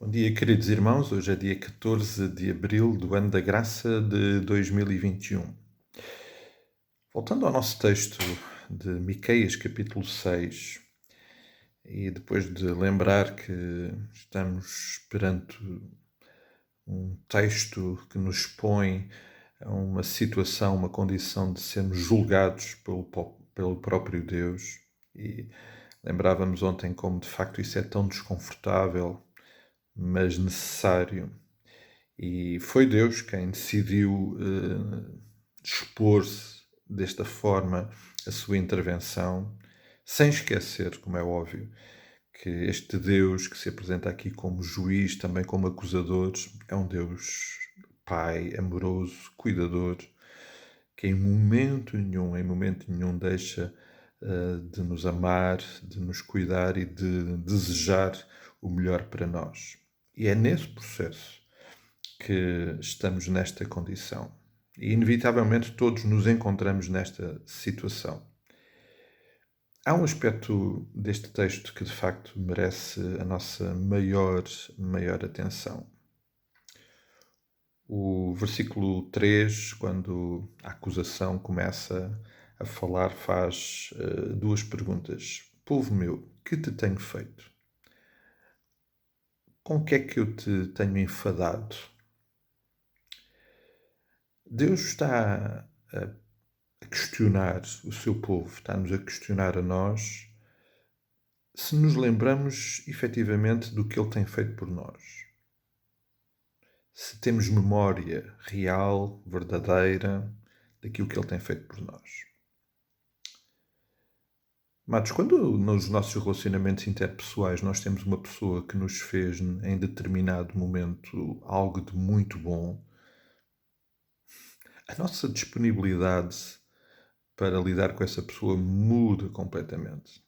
Bom dia, queridos irmãos. Hoje é dia 14 de abril do ano da graça de 2021. Voltando ao nosso texto de Miqueias, capítulo 6, e depois de lembrar que estamos perante um texto que nos expõe a uma situação, uma condição de sermos julgados pelo próprio Deus, e lembrávamos ontem como de facto isso é tão desconfortável, mas necessário. E foi Deus quem decidiu expor-se desta forma a sua intervenção, sem esquecer, como é óbvio, que este Deus que se apresenta aqui como juiz, também como acusador, é um Deus Pai, amoroso, cuidador, que em momento nenhum deixa de nos amar, de nos cuidar e de desejar o melhor para nós. E é nesse processo que estamos nesta condição. E, inevitavelmente, todos nos encontramos nesta situação. Há um aspecto deste texto que, de facto, merece a nossa maior atenção. O versículo 3, quando a acusação começa a falar, faz duas perguntas. Povo meu, que te tenho feito? Com que é que eu te tenho enfadado? Deus está a questionar o seu povo, está-nos a questionar a nós, se nos lembramos efetivamente do que Ele tem feito por nós. Se temos memória real, verdadeira, daquilo que Ele tem feito por nós. Matos, quando nos nossos relacionamentos interpessoais nós temos uma pessoa que nos fez em determinado momento algo de muito bom, a nossa disponibilidade para lidar com essa pessoa muda completamente.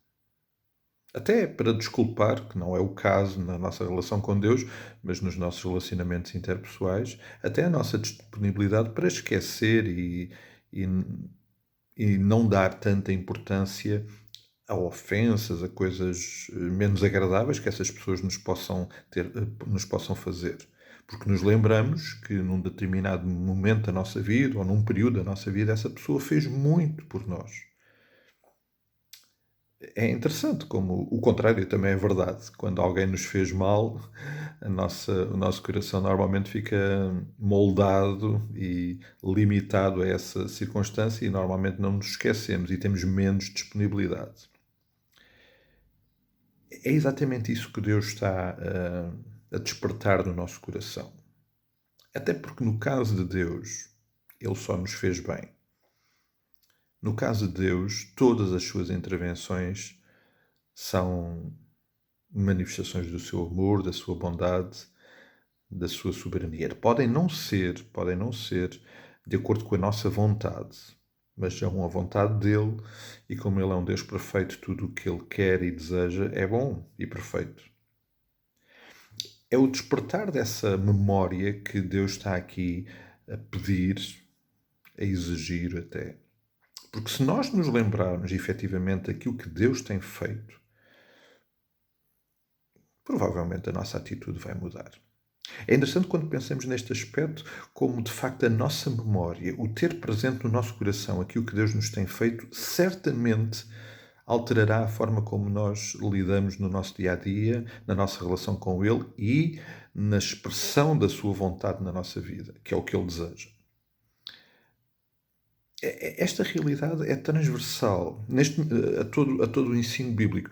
Até para desculpar, que não é o caso na nossa relação com Deus, mas nos nossos relacionamentos interpessoais, até a nossa disponibilidade para esquecer e, e não dar tanta importância a ofensas, a coisas menos agradáveis que essas pessoas nos possam fazer. Porque nos lembramos que num determinado momento da nossa vida, ou num período da nossa vida, essa pessoa fez muito por nós. É interessante como o contrário também é verdade. Quando alguém nos fez mal, o nosso coração normalmente fica moldado e limitado a essa circunstância e normalmente não nos esquecemos e temos menos disponibilidade. É exatamente isso que Deus está a despertar no nosso coração. Até porque no caso de Deus, Ele só nos fez bem. No caso de Deus, todas as suas intervenções são manifestações do seu amor, da sua bondade, da sua soberania. Podem não ser de acordo com a nossa vontade, mas são a vontade dele, e como ele é um Deus perfeito, tudo o que ele quer e deseja é bom e perfeito. É o despertar dessa memória que Deus está aqui a pedir, a exigir até. Porque se nós nos lembrarmos efetivamente daquilo que Deus tem feito, provavelmente a nossa atitude vai mudar. É interessante quando pensamos neste aspecto, como de facto a nossa memória, o ter presente no nosso coração aquilo que Deus nos tem feito, certamente alterará a forma como nós lidamos no nosso dia a dia, na nossa relação com Ele e na expressão da Sua vontade na nossa vida, que é o que Ele deseja. Esta realidade é transversal a todo o ensino bíblico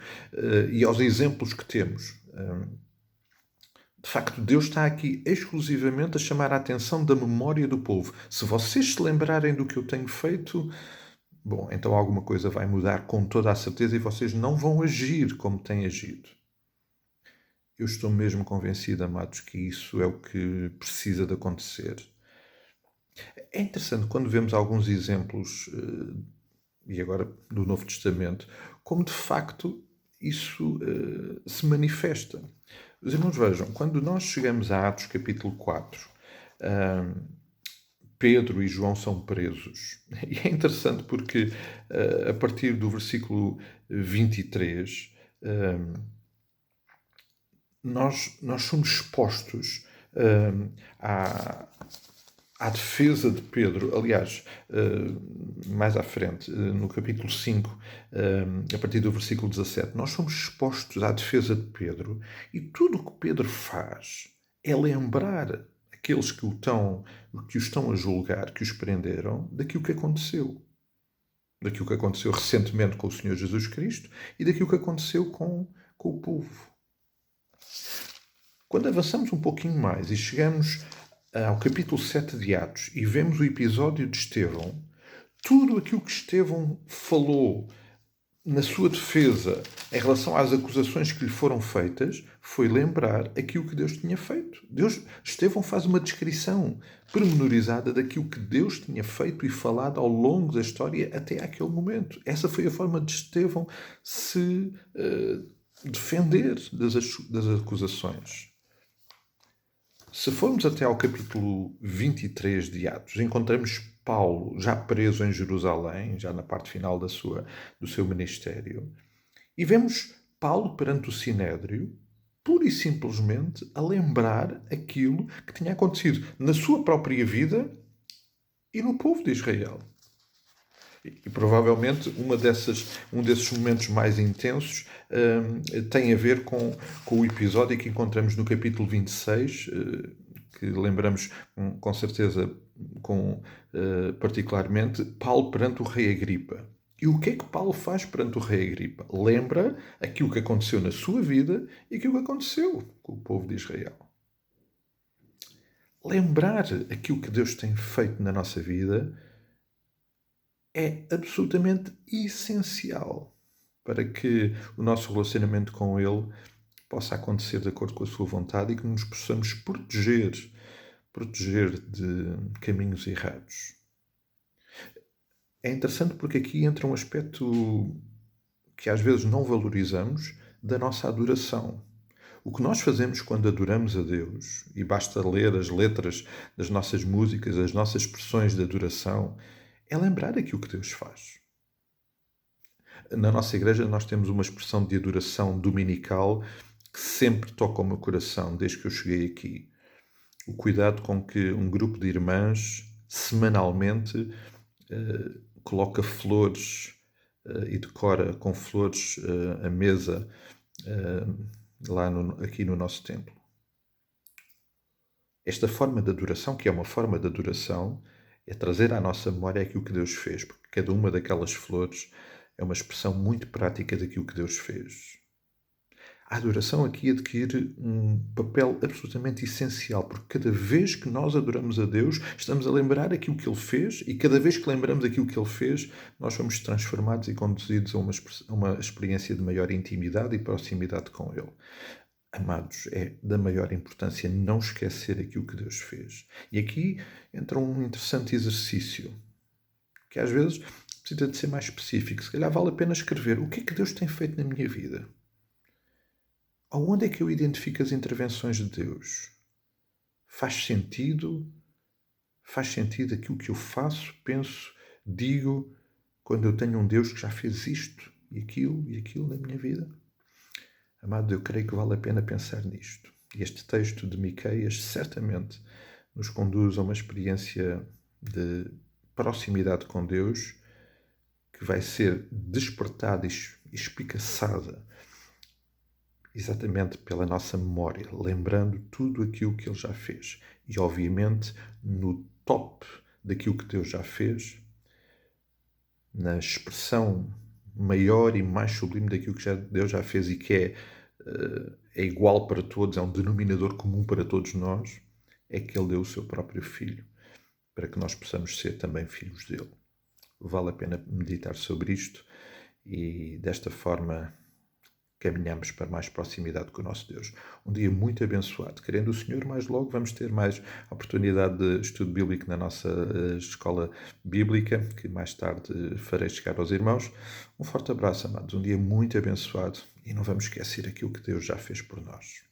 e aos exemplos que temos. De facto, Deus está aqui exclusivamente a chamar a atenção da memória do povo. Se vocês se lembrarem do que eu tenho feito, bom, então alguma coisa vai mudar com toda a certeza e vocês não vão agir como têm agido. Eu estou mesmo convencido, amados, que isso é o que precisa de acontecer. É interessante quando vemos alguns exemplos, e agora do Novo Testamento, como de facto isso se manifesta. Os irmãos vejam, quando nós chegamos a Atos capítulo 4, Pedro e João são presos. E é interessante porque a partir do versículo 23, nós somos expostos à defesa de Pedro. Aliás, mais à frente, no capítulo 5, a partir do versículo 17, nós somos expostos à defesa de Pedro, e tudo o que Pedro faz é lembrar aqueles que o estão a julgar, que os prenderam, daquilo que aconteceu. Daquilo que aconteceu recentemente com o Senhor Jesus Cristo e daquilo que aconteceu com o povo. Quando avançamos um pouquinho mais e chegamos ao capítulo 7 de Atos e vemos o episódio de Estevão, tudo aquilo que Estevão falou na sua defesa em relação às acusações que lhe foram feitas foi lembrar aquilo que Deus tinha feito. Estevão faz uma descrição pormenorizada daquilo que Deus tinha feito e falado ao longo da história até aquele momento. Essa foi a forma de Estevão se defender das acusações. Se formos até ao capítulo 23 de Atos, encontramos Paulo já preso em Jerusalém, já na parte final do seu ministério, e vemos Paulo perante o Sinédrio, pura e simplesmente a lembrar aquilo que tinha acontecido na sua própria vida e no povo de Israel. E provavelmente um desses momentos mais intensos tem a ver com o episódio que encontramos no capítulo 26, que lembramos com certeza, particularmente, Paulo perante o rei Agripa. E o que é que Paulo faz perante o rei Agripa? Lembra aquilo que aconteceu na sua vida e aquilo que aconteceu com o povo de Israel. Lembrar aquilo que Deus tem feito na nossa vida é absolutamente essencial para que o nosso relacionamento com Ele possa acontecer de acordo com a sua vontade e que nos possamos proteger de caminhos errados. É interessante porque aqui entra um aspecto que às vezes não valorizamos da nossa adoração. O que nós fazemos quando adoramos a Deus, e basta ler as letras das nossas músicas, as nossas expressões de adoração, é lembrar aquilo que Deus faz. Na nossa igreja nós temos uma expressão de adoração dominical que sempre toca o meu coração desde que eu cheguei aqui. O cuidado com que um grupo de irmãs semanalmente coloca flores e decora com flores a mesa aqui no nosso templo. Esta forma de adoração, que é uma forma de adoração, é trazer à nossa memória aquilo que Deus fez, porque cada uma daquelas flores é uma expressão muito prática daquilo que Deus fez. A adoração aqui adquire um papel absolutamente essencial, porque cada vez que nós adoramos a Deus, estamos a lembrar aquilo que Ele fez, e cada vez que lembramos aquilo que Ele fez, nós somos transformados e conduzidos a uma experiência de maior intimidade e proximidade com Ele. Amados, é da maior importância não esquecer aquilo que Deus fez. E aqui entra um interessante exercício, que às vezes precisa de ser mais específico. Se calhar vale a pena escrever o que é que Deus tem feito na minha vida. Aonde é que eu identifico as intervenções de Deus? Faz sentido? Faz sentido aquilo que eu faço, penso, digo, quando eu tenho um Deus que já fez isto e aquilo na minha vida? Amado, eu creio que vale a pena pensar nisto. E este texto de Miqueias certamente nos conduz a uma experiência de proximidade com Deus que vai ser despertada e espicaçada exatamente pela nossa memória, lembrando tudo aquilo que Ele já fez. E, obviamente, no top daquilo que Deus já fez, na expressão maior e mais sublime daquilo que Deus já fez e que é igual para todos, é um denominador comum para todos nós, é que Ele deu o seu próprio Filho, para que nós possamos ser também filhos dele. Vale a pena meditar sobre isto e, desta forma, caminhamos para mais proximidade com o nosso Deus. Um dia muito abençoado. Querendo o Senhor, mais logo vamos ter mais oportunidade de estudo bíblico na nossa escola bíblica, que mais tarde farei chegar aos irmãos. Um forte abraço, amados. Um dia muito abençoado e não vamos esquecer aquilo que Deus já fez por nós.